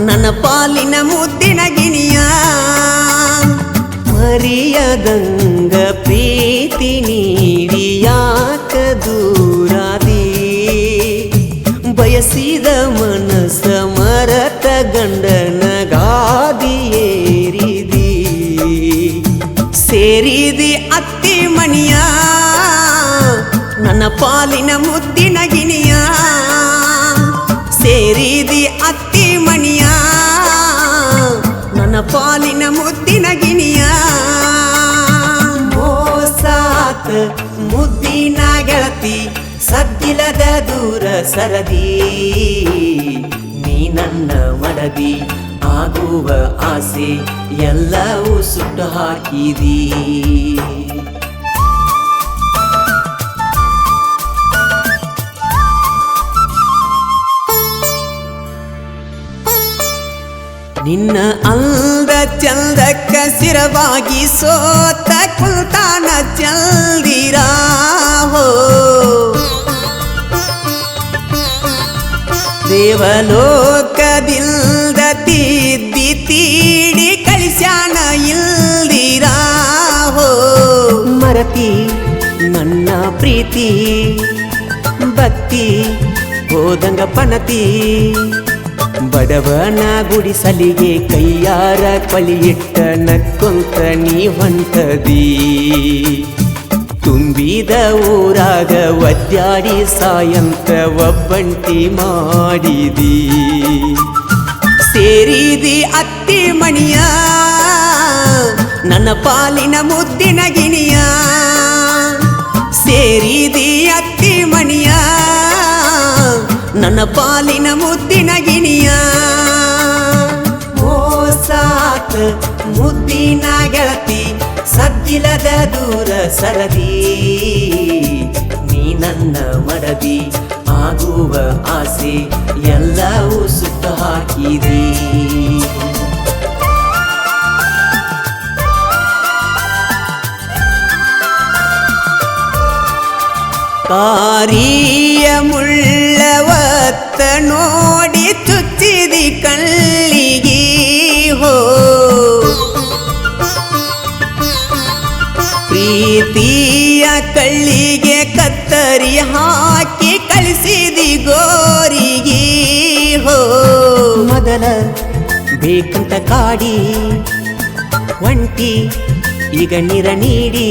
ನನ್ನ ಪಾಲಿನ ಮುದ್ದಿನ ಗಿಣಿಯ ಮರಿಯದಂಗ ಪ್ರೀತಿ ನೀಡಿ ಯಾಕ ದೂರಾದಿ ಬಯಸಿದ ಮನಸ್ಸ ಮರತ ಗಂಡನ ಗಾದಿ ಏರಿದಿ ಸೇರಿದಿ ಅತ್ತಿ ಮಣಿಯ ನನ್ನ ಪಾಲಿನ ಮುದ್ದಿನ ಗಿಣಿಯ ಸೇರಿದಿ ಅತ್ತಿ ಮಣಿಯ ನನ್ನ ಪಾಲಿನ ಮುದ್ದಿನ ಗಿಣಿಯ ಮೋಸಾತ ಮುದ್ದಿನ ಗೆಳತಿ ಸದ್ದಿಲ್ಲದ ದೂರ ಸರದಿ ನೀ ನನ್ನ ಮಡದಿ ಆಗುವ ಆಸೆ ಎಲ್ಲವೂ ಸುಟ್ಟು ಹಾಕಿದಿ ನಿನ್ನ ಅಂದ ಚಂದಕ್ಕ ಸಿರವಾಗಿ ಸೋತ ಕುಲ್ತಾನ ಚಲ್ದಿರಾಹೋ ದೇವಲೋಕದಿಲ್ದ ತಿದ್ದಿ ತೀಡಿ ಕಳಿಸ್ಯಾನ ಇಲ್ದಿರಾಹೋ ಮರತಿ ನನ್ನ ಪ್ರೀತಿ ಭಕ್ತಿ ಹೋದಂಗ ಪಣತಿ ಬಡವನ ಗುಡಿಸಲಿಗೆ ಕೈಯಾರ ಕಳಿಯಿಟ್ಟ ನಕ್ಕೊಂತ ನೀ ಹೊಂಟದಿ ತುಂಬಿದ ಊರಾಗ ಒದ್ದಾಡಿ ಸಾಯಂತ ಒಬ್ಬಂಟಿ ಮಾಡಿದಿ ಸೇರಿದಿ ಅತ್ತಿ ಮಣಿಯ ನನ್ನ ಪಾಲಿನ ಮುದ್ದಿನ ಗಿಣಿಯ ಸೇರಿದಿ ಅತ್ತಿ ಮಣಿಯ ನನ್ನ ಪಾಲಿನ ಮುದ್ದಿನ ಗಿಣಿಯ ಮೋಸಾತ ಮುದ್ದಿನ ಗೆಳತಿ ಸದ್ದಿಲ್ಲದ ದೂರ ಸರದಿ ನೀ ನನ್ನ ಮಡದಿ ಆಗುವ ಆಸೆ ಎಲ್ಲವೂ ಸುಟ್ಟು ಹಾಕಿದಿ ಕಾರಿಯ ಮುಳ್ಳವತ್ತ ನೋಡಿ ಚುಚ್ಚಿದಿ ಕಳ್ಳಿಗಿ ಹೋ ಪ್ರೀತಿಯ ಕಳ್ಳಿಗೆ ಕತ್ತರಿ ಹಾಕಿ ಕಳಿಸಿದಿ ಗೋರಿಗೆ ಹೋ ಮೊದಲ ಬೇಕಂತ ಕಾಡಿ ಒಂಟಿ ಈಗ ನೀರ ನೀಡಿ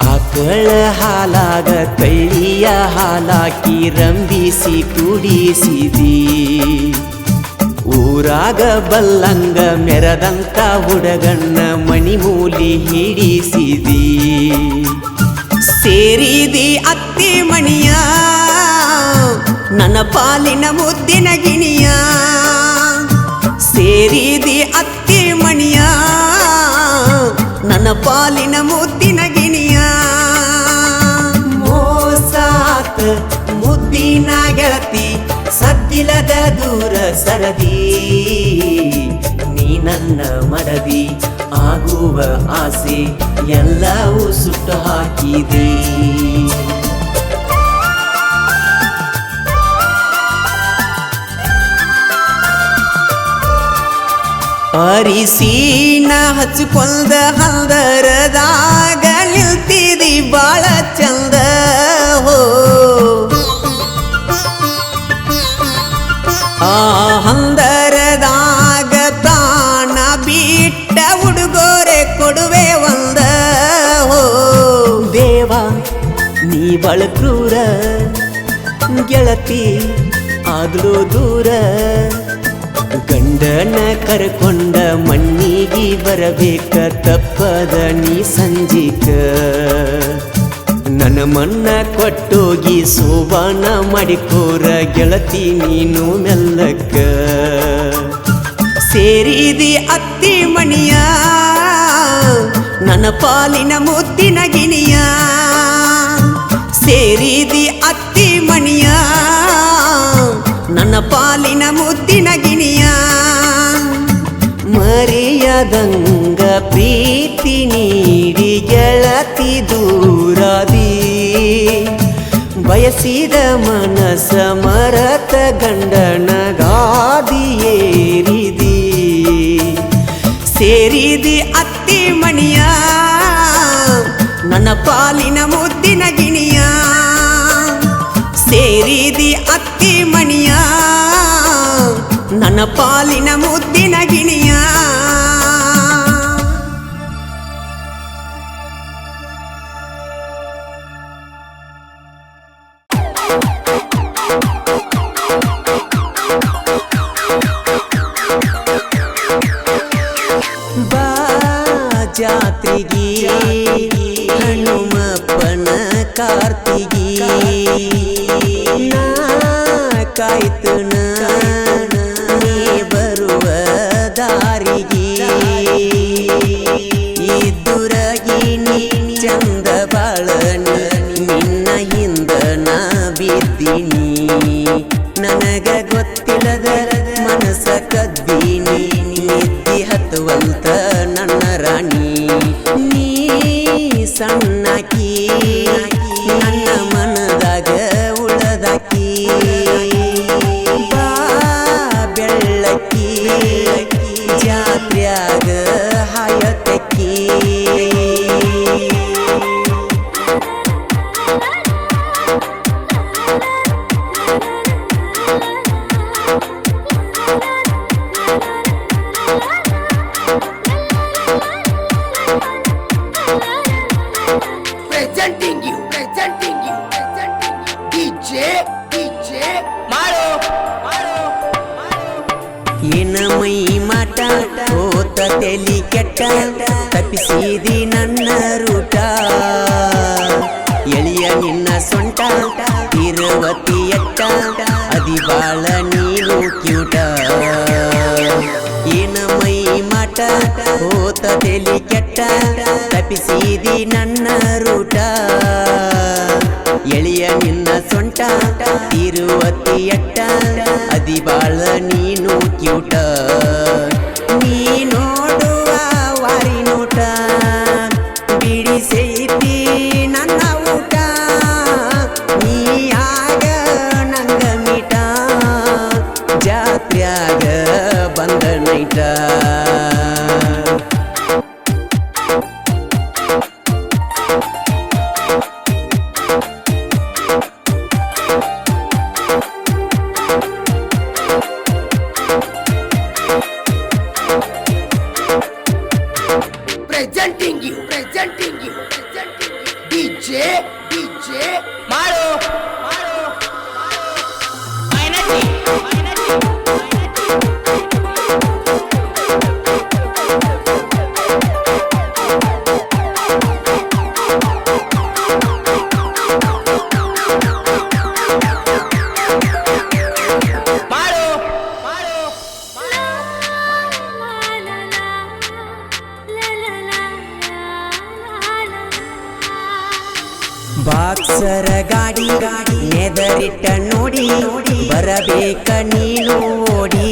ಆಕಳ ಹಾಲಾಗ ಕಳ್ಳಿಯ ಹಾಲಾಕಿ ರಂಬಿಸಿ ಕುಡಿಸಿದಿ ಊರಾಗ ಬಲ್ಲಂಗ ಮೆರದಂತ ಹುಡುಗಣ್ಣ ಮಣಿಮೂಲಿ ಹಿಡಿಸಿದಿ ಸೇರಿದಿ ಅತ್ತಿ ಮಣಿಯ ನನ್ನ ಪಾಲಿನ ಮುದ್ದಿನ ಗಿಣಿಯ ಸೇರಿದಿ ಅತ್ತಿ ಮಣಿಯ ನನ್ನ ಪಾಲಿನ ಮುದ್ದಿನ ಗಿಣಿಯ ಮೋಸಾತ ಮುದ್ದಿನ ಗೆಳತಿ ಸದ್ದಿಲ್ಲದ ದೂರ ಸರದಿ ನೀ ನನ್ನ ಮಡದಿ ಆಗುವ ಆಸೆ ಎಲ್ಲವೂ ಸುಟ್ಟು ಹಾಕಿದಿ ಅರಿಸಿನ ಹಚ್ಕೊಂಡ ಹಂದರದಾಗ ನಿಲ್ತಿದಿ ಬಾಳ ಚಂದ ಹೋ ಆ ಹಂದರದಾಗ ಪ್ರಾಣ ಬಿಟ್ಟ ಉಡುಗೊರೆ ಕೊಡುವೆ ಒಂದ ಹೋ ದೇವ ನೀ ಬಳ ಕ್ರೂರ ಗೆಳತಿ ಆಗ್ಲೂ ದೂರ ಗಂಡನ ಕರ್ಕೊಂಡ ಮಣ್ಣಿಗೆ ಬರಬೇಕ ತಪ್ಪದ ನೀ ಸಂಜಿಕ ನನ್ನ ಮಣ್ಣ ಕೊಟ್ಟೋಗಿ ಸೋಬಾನ ಮಾಡಿಕೋರ ಗೆಳತಿ ನೀನು ಮೆಲ್ಲಕ್ಕ ಸೇರಿದಿ ಅತ್ತಿ ಮಣಿಯ ನನ್ನ ಪಾಲಿನ ಮುದ್ದಿನ ಗಿಣಿಯ ಸೇರಿದಿ ಅತ್ತಿ ಮಣಿಯ ನನ್ನ ಪಾಲಿನ ಮುದ್ದಿನ ಗಿಣಿಯ ಮರಿ ತಿಳಿಯದಂಗ ಪ್ರೀತಿ ನೀಡಿ ಗೆಳತಿ ದೂರಾದಿ ಬಯಸಿದ ಮನಸ ಮರತ ಗಂಡನ ಗಾದಿ ಏರಿದಿ ಸೇರಿದಿ ಅತ್ತಿ ಮಣಿಯ ನನ್ನ ಪಾಲಿನ ಮುದ್ದಿನ ಗಿಣಿಯ ಸೇರಿದಿ ಅತ್ತಿ ಮಣಿಯ ನನ್ನ ಪಾಲಿನ ಮುದ್ದಿನ ಗಿಣಿಯ ಬಾ ಜಾತ್ರೆಗೆ ಹನುಮಪ್ಪನ ಕಾರ್ತಿಗೆ ನಾ ಕಾಯ್ತನ ನೀ ಬರುವ ದಾರಿಗೆ ಇದ್ದುರಗಿನಿ ಚಂದ ಬಾಳನಿ ನಿನ್ನ ಹಿಂದ ನಾ ಬಿದ್ದೀನಿ ನನಗ ಗೊತ್ತಿಲ್ಲದ ಮನಸ ಕದ್ದೀನಿ ನಿದ್ದಿ ಹತ್ತುವಂತ ನನ್ನ ರಾಣಿ ನೀ ಸಣ್ಣಕಿ ನನ್ನ ಮನದಾಗ ಉಳದಾಕಿ ಬಾ ಬೆಳ್ಳಕ್ಕಿ ಜಾತ್ರ್ಯಾಗ ಹಾಯತಕ್ಕಿ presenting you, DJ Maru. ಏನ ಮೈ ಮಾಟ ಹೋತ ತೆಲಿ ಕೆಟ್ಟ ತಪ್ಪಿಸಿದಿ ನನ್ನ ರೂಟ ಎಳಿಯ ನಿನ್ನ ಸೊಂಟ ತಿರುವತಿ ಎಟ್ಟ ಅದಿ ಬಾಳ ನೀನು ಕ್ಯೂಟ ಏನ ಮೈ ಮಾಟ ಹೋತ ತೆಲಿ ಕೆಟ್ಟ ತಪ್ಪಿಸಿದಿ ನನ್ನ ರೂಟ ಎಳಿಯ ನಿನ್ನ ಸೊಂಟ ತಿರುವತಿ ಎಟ್ಟ ಅದಿ ಬಾಳ ನೀನು ಕ್ಯೂಟ ನೀ ನೋಡುವ ವಾರಿ ನೋಟ ಬಿಡಿಸೈತಿ ನನ್ನ ಊಟ ನೀ ಆಗ ನಂಗ ಮೀಟ ಜಾತ್ರ್ಯಾಗ ಬಂದ ನೈಟ Presenting you, DJ Maru. ಬಾಕ್ಸರ ಗಾಡಿ ನೆದರಿಟ್ಟ ನೋಡಿ ಬರಬೇಕ ನೀನು ಓಡಿ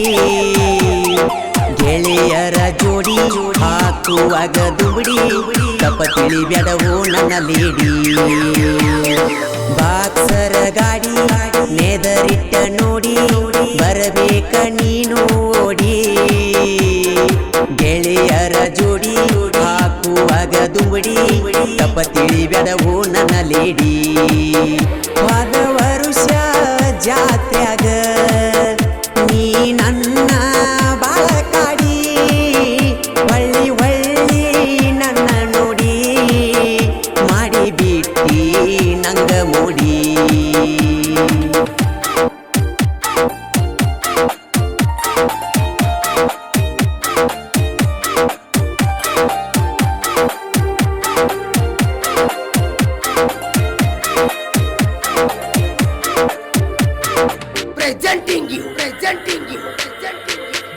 ಗೆಳೆಯರ ಜೋಡಿ ಹಾಕುವಾಗ ದುಬಡಿ ತಪ್ಪ ತಿಳಿಬ್ಯಾಡವೋ ನನ್ನ ಲೇಡಿ ಬಾಕ್ಸರ ಗಾಡಿ ನೆದರಿಟ್ಟ ನೋಡಿ ಬರಬೇಕ ನೀನು ಓಡಿ ಗೆಳೆಯರ ಜೋಡಿ ಹಾಕುವಾಗ ದುಂಬಡಿ ತಪ್ಪ ತಿಳಿಬ್ಯಾಡವೋ ನನ್ನ ಲೇಡಿ ಹೋದ ವರುಷ ಜಾತ್ರ್ಯಾಗ ನೀ ನನ್ನ ಬಾಳ ಕಾಡಿ ಹೊಳ್ಳಿ ಹೊಳ್ಳಿ ನನ್ನ ನೋಡಿ ಮಾಡಿ ಬಿಟ್ಟಿ ನಂಗ ಮೂಡಿ Presenting you,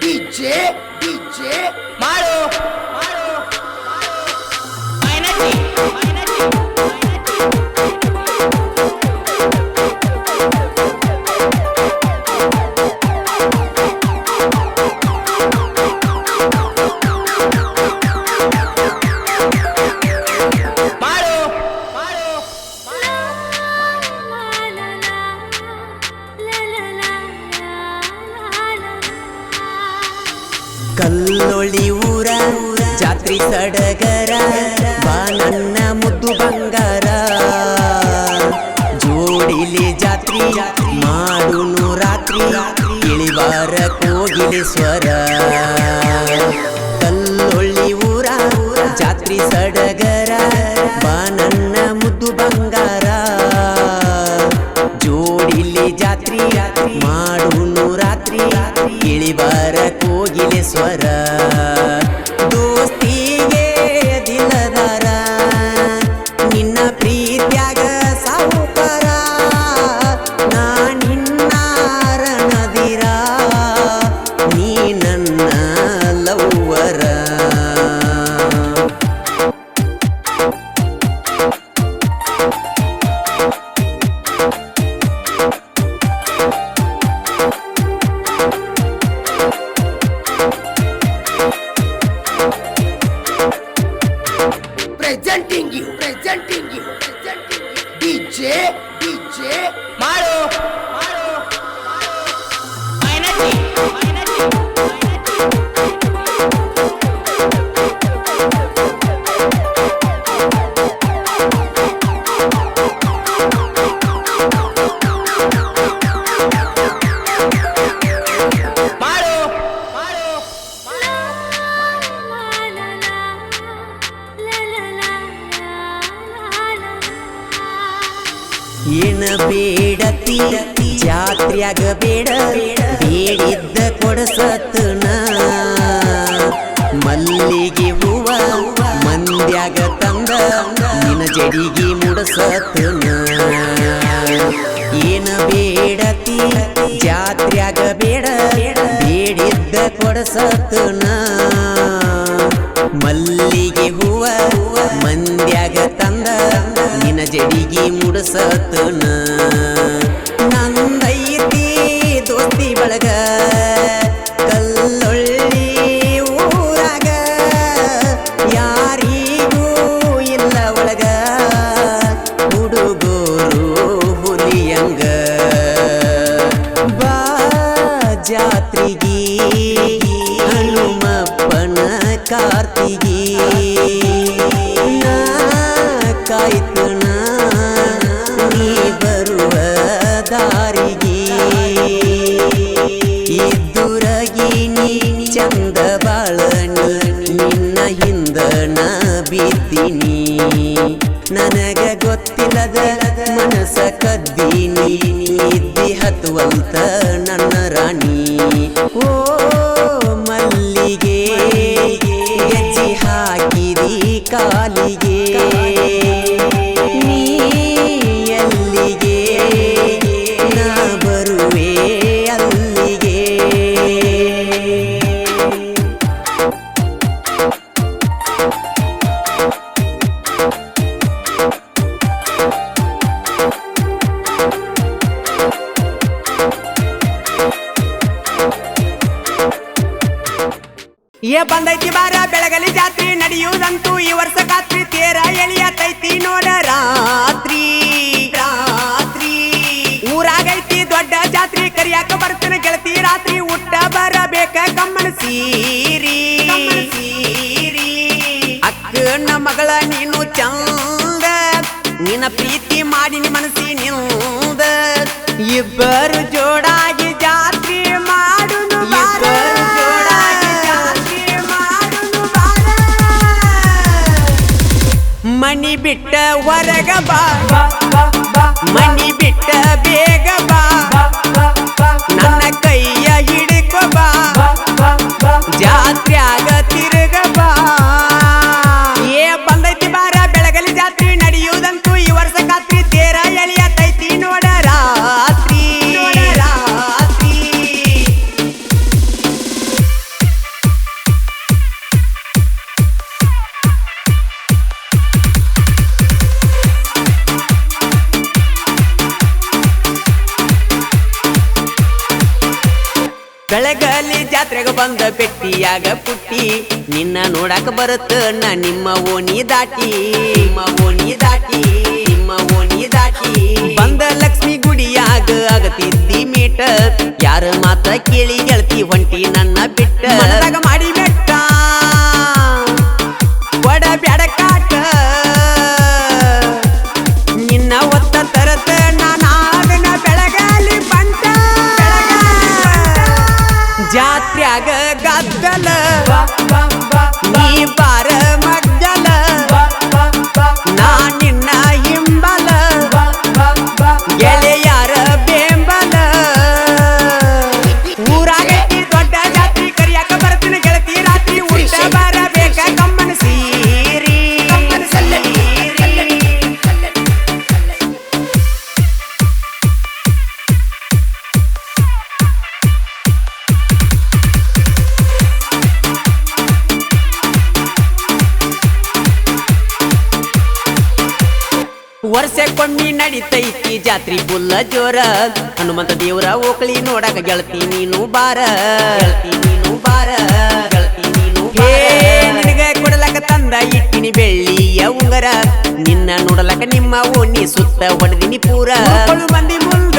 DJ Maru. ಸಡಗರ ಬಾ ನನ್ನ ಮುದ್ದು ಬಂಗಾರ ಜೋಡಿಲಿ ಜಾತ್ರಿ ಮಾಡುನು ರಾತ್ರಿ ಇಳಿವಾರ ಕೋಗಿಲೆ ಸ್ವರ ಕಲ್ಲೊಳ್ಳಿ ಊರ ಜಾತ್ರಿ ಸಡಗರ ಬಾ ನನ್ನ ಮುದ್ದು ಬಂಗಾರ ಜೋಡಿಲಿ ಜಾತ್ರಿ ಮಾಡುನು ರಾತ್ರಿ ಇಳಿವಾರ ಕೋಗಿಲೆ ಸ್ವರ ದೋಸ್ತಿಗೆ ದಿಲದಾರ ನಿನ್ನ ಪ್ರೀತ್ಯಾಗ ಸಾವುಕಾರ ನಾ ನಿನ್ನಾರ ನದಿರ ನೀ ನನ್ನ ಲವ್ವರ presenting you DJ ಮಾಡು ಏನ ಬೇಡತಿ ಜಾತ್ರ್ಯಾಗ ಬೇಡ ಬೇಡಿದ್ದ ಕೊಡಸತನ ಮಲ್ಲಿಗೆ ಹೂವ ಮಂದ್ಯಾಗ ತಂದ ನಿನ ಜಡಿಗೆ ಮುಡಸತನ ಏನ ಬೇಡತಿ ಜಾತ್ರ್ಯಾಗ ಬೇಡ ಬೇಡಿದ್ದ ಕೊಡಸತನ ಮಲ್ಲಿಗೆ ಹೂವ ಮಂದ್ಯಾಗ ತಂದ ನಿನ ಜಡಿಗೆ ಮುಡಸತನ ನಂದೈತಿ ದೋಸ್ತಿ ಬಳಗ ಕಲ್ಲೊಳ್ಳಿ ಊರಾಗ ಯಾರಿಗೂ ಇಲ್ಲ ಒಳಗ ಹುಡುಗೋರು ಹುಲಿಯಂಗ ಬಾ ಜಾತ್ರಿಗಿ ಹನುಮಪ್ಪನ ಕಾರ್ತಿಗಿ ಕಾಯ್ತನ ನೀ ಬರುವ ದಾರಿಗೆ ಇದ್ದುರಗಿ ನೀ ಚಂದ ಬಾಳನಿ ನಿನ್ನ ಹಿಂದ ನಾ ಬಿದ್ದೀನಿ ನನಗ ಗೊತ್ತಿಲ್ಲದ ಮನಸ ಕದ್ದೀನಿ ಇದ್ದಿ ಹತ್ತುವಂತ ನನ್ನ ರಾಣಿ ಓ ಮಲ್ಲಿಗೆ ಗೆಜ್ಜೆ ಹಾಕಿರಿ ಕಾಲಿಗೆ ನೀ ಎಲ್ಲಿಗೆ ನಾ ಬರುವೆ ಅಲ್ಲಿಗೆ ಬಂದೈತಿ ಬಾರ ಬೆಳಗಲಿ ಜಾತ್ರಿ ನಡೆಯುವುದಂತೂ ಈ ವರ್ಷ ಖಾತ್ರಿ ತೇರ ಎಳಿಯತೈತಿ ನೋಡ ರಾತ್ರಿ ಊರಾಗೈತಿ ದೊಡ್ಡ ಜಾತ್ರಿ ಕರಿಯಾಕ ಬರ್ತನ ಗೆಳತಿ ರಾತ್ರಿ ಊಟ ಬರಬೇಕ ಕಮ್ಮನ ಸೀರಿ ಅಕ್ಕನ ಮಗಳ ನೀನು ಚಂದ ನಿನ್ನ ಪ್ರೀತಿ ಮಾಡಿನಿ ಮನಸ್ಸಿನಿಂದ ಇಬ್ಬರು ಜೋಡಾಗಿ ಜಾತ್ರಿ ಮಾಡುನು ಇಬ್ಬರು ಜೋಡಾಗಿ ಜಾತ್ರಿ ಮಾಡುನು ಮನಿ ಬಿಟ್ಟ ಹೊರಗ ಬಾ ಮನಿ ಬಿಟ್ಟ ಬೇಗ ಬಾ ನನ್ನ ಕೈಯ ಹಿಡಿಕೊ ಬಾ ಜಾತ್ರ್ಯಾಗ ತಿರುಗ ಬಾ ಏ ಬಂದೈತಿ ಬಾರ ಬೆಳಗಲಿ ಜಾತ್ರಿ ನಡೆಯುವುದಂತೂ ಈ ವರ್ಷ ಖಾತ್ರಿ ತೇರ ಎಳಿಯತೈತಿ ನೋಡ ರಾತ್ರಿ ಬೆಳಗಲಿ ಜಾತ್ರೆಗ ಬಂದ ಬೆಟ್ಟಿಯಾಗ ಪುಟ್ಟಿ ನಿನ್ನ ನೋಡಾಕ ಬರುತ್ತ ನಿಮ್ಮ ಓಣಿ ದಾಟಿ ಬಂದ ಲಕ್ಷ್ಮಿ ಗುಡಿಯಾಗ ಆಗತಿದ್ದಿ ಮೀಟ ಯಾರ ಮಾತ ಕೇಳಿ ಗೆಳತಿ ಹೊಂಟಿ ನನ್ನ ಬಿಟ್ಟ ಮನದಾಗ ಮಾಡಿ ಬೆಟ್ಟ ವರ್ಷಕ್ಕೊಮ್ಮಿ ನಡಿತೈತಿ ಜಾತ್ರಿ ಫುಲ್ಲ ಜೋರ ಹನುಮಂತ ದೇವರ ಓಕಳಿ ನೋಡಕ ಗೆಳತಿ ನೀನು ಬಾರ ಗೆಳತಿ ನೀನು ಬಾರ ಗೆಳತಿ ನೀನು ನಿನಗ ಕೊಡಲಕ ತಂದ ಇಟ್ಟಿನಿ ಬೆಳ್ಳಿಯ ಉಂಗರ ನಿನ್ನ ನೋಡಲಕ ನಿಮ್ಮ ಓಣಿ ಸುತ್ತ ಹೊಡೆದಿನಿ ಪೂರ ಮಂದಿ ಮುಂದ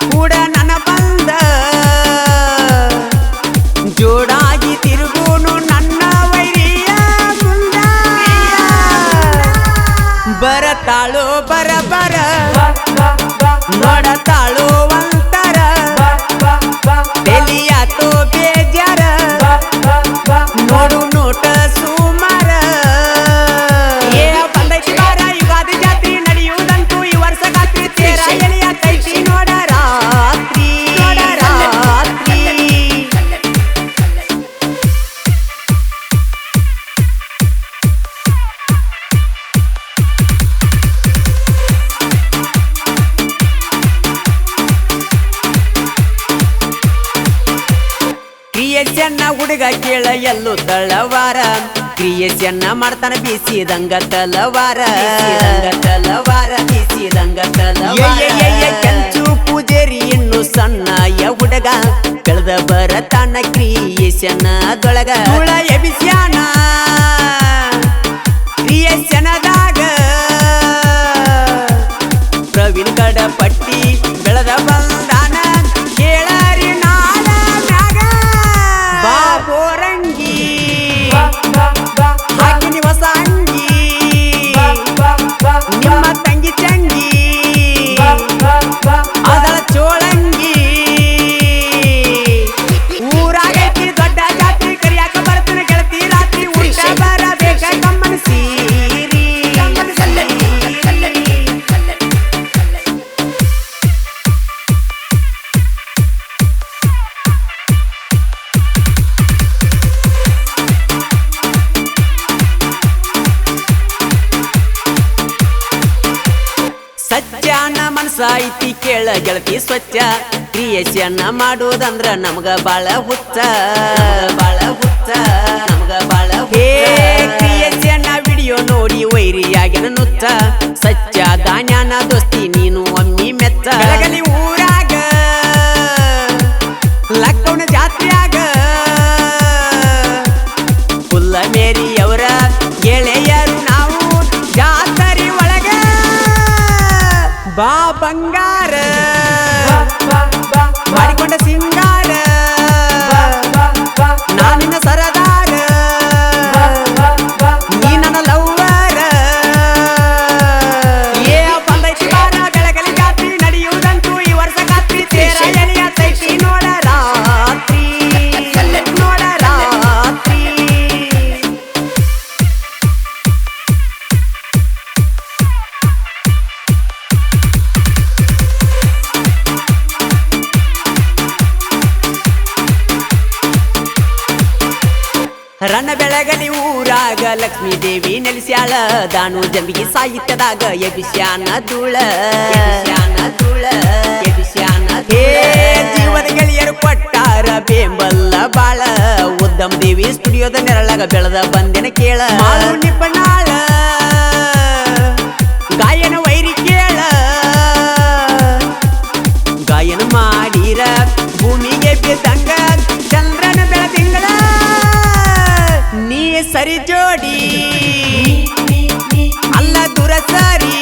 ಕೂಡ ನನ್ನ ಬಂದ ಜೋಡಾಗಿ ತಿರುಗೋನು ನನ್ನ ವೈರಿಯ ಮುಂದ ಬರತಾಳೋ ಬರ ಬರ ನೋಡತಾಳೋ ಅಂತರ ತೆಲಿಯಾತೋ ಬೇಜಾರ ನೋಡು ನೋಟ ಸುಮಾರ ಏ ಬಂದೈತಿ ಬಾರ ಯುಗಾದಿ ಜಾತ್ರಿ ನಡೆಯುವುದಂತೂ ಈ ವರ್ಷ ಗಾತ್ರಿ ತೇರ ಎಳೆಯತೈತಿ ನೋಡ ರಾತ್ರಿ ನೋಡ ರಾತ್ರಿ ಕ್ರಿಯೇಷನ್ನ ಹುಡುಗ ಕೇಳ ಎಲ್ಲೂ ತಳವಾರ ಕ್ರಿಯೇಷನ್ನ ಮಾಡ್ತಾನ ಬೀಸಿದಂಗ ತಲವಾರ ತಲವಾರ ಬೀಸಿದಂಗ ತಲವಾರ ಕೆಂಚು ಪೂಜೇರಿ ಇನ್ನು ಸಣ್ಣಯ ಹುಡುಗ ಬೆಳೆದ ಬರತಾನ ಕ್ರಿಯೇಷನ್ ದೊಳಗ ಹುಳ ಎಬಿಸ್ಯಾನ ಕ್ರಿಯೇಷನದಾಗ ಪ್ರವೀಣ್ ಗಡಪಟ್ಟಿ ಬೆಳೆದ ಬಂದಾನ ಕೇಳರಿ ನಾಡ ಮ್ಯಾಗ ಬಾಬೋರಂಗಿ ಹಾಕಿನಿ ಹೊಸ ಅಂಗಿ ನಿಮ್ಮ ತಂಗಿ ಚಂಗಿ ಅದಳ ಚೋಳಂಗಿ ಊರಾಗೈತಿ ದೊಡ್ಡ ಜಾತ್ರಿ ಕರಿಯಾಕ ಬರ್ತಾನೆ ಗೆಳತಿ ರಾತ್ರಿ ಊಟ ಬರಬೇಕ ಕಮ್ಮನ ಸೀರಿ ಸಜ್ಜಾನ ಮನಸ ಐತಿ ಕೇಳ ಗೆಳತಿ ಸ್ವಚ್ಛ ಕ್ರಿಯೇಷನ್ ಮಾಡೋದಂದ್ರ ನಮಗ ಬಾಳ ಹುಚ್ಚ ಬಾಳ ಹುಚ್ಚ ನಮಗ ಬಾಳ ಹೇ ಕ್ರಿಯೇಷನ್ ವಿಡಿಯೋ ನೋಡಿ ವೈರಿಯಾಗಿನ ನುಚ್ಚ ಸಚ್ಚ ದಾನ್ಯಾನ ದೋಸ್ತಿ ನೀನು ಒಮ್ಮಿ ಮೆಚ್ಚ ಬೆಳಗಲಿ ಊರಾಗ ಲಕ್ಕವನ ಜಾತ್ರೆಯಾಗ ಫುಲ್ಲ ಮೇರಿಯವರ ಗೆಳೆಯರು ನಾವು ಜಾತರಿ ಒಳಗ ಬಾ ಬಂಗಾರ ಮಾಡಿಕೊಂಡ ಸಿಂಗಾರ ನಾನಿನ ಸರದಾರ ನೀ ನನ್ನ ಲವ್ವರ ಏ ಬಂದೈತಿ ಬಾರ ಬೆಳಗಲಿ ಜಾತ್ರಿ ನಡೆಯುವುದಂತೂ ಈ ವರ್ಷ ಗಾತ್ರಿ ತೇರ ಎಳೆಯತೈತಿ ನೋಡ ರಾತ್ರಿ ನೋಡ ರಾತ್ರಿ ರನ್ನ ಬೆಳಗಲಿ ಊರಾಗ ಲಕ್ಷ್ಮೀ ದೇವಿ ನೆಲೆಸ್ಯಾಳ ದಾನು ಜಂಬಿಗೆ ಸಾಹಿತ್ಯದಾಗ ಎಬಿಸ್ಯಾನ ಧೂಳ ಹೇ ಜೀವದ ಗೆಳೆಯರು ಕೊಟ್ಟಾರ ಬೇಂಬಲ್ಲ ಬಾಳ ಉದ್ದಮ ದೇವಿ ಸ್ಟುಡಿಯೋದ ನೆರಳಾಗ ಬೆಳೆದ ಬಂದಿನ ಕೇಳ ನಿಪಣಾಳ ಗಾಯನ ವೈರಿ ಕೇಳ ಗಾಯನ ಮಾಡಿರ ಭೂಮಿಗೆ ಬಿದ್ದಂಗ ಚಂದ್ರನ ಬೆಳದಿಂಗಳ ನೀ ಸರಿ ಜೋಡಿ ಅಲ್ಲ ದುರ ಸರಿ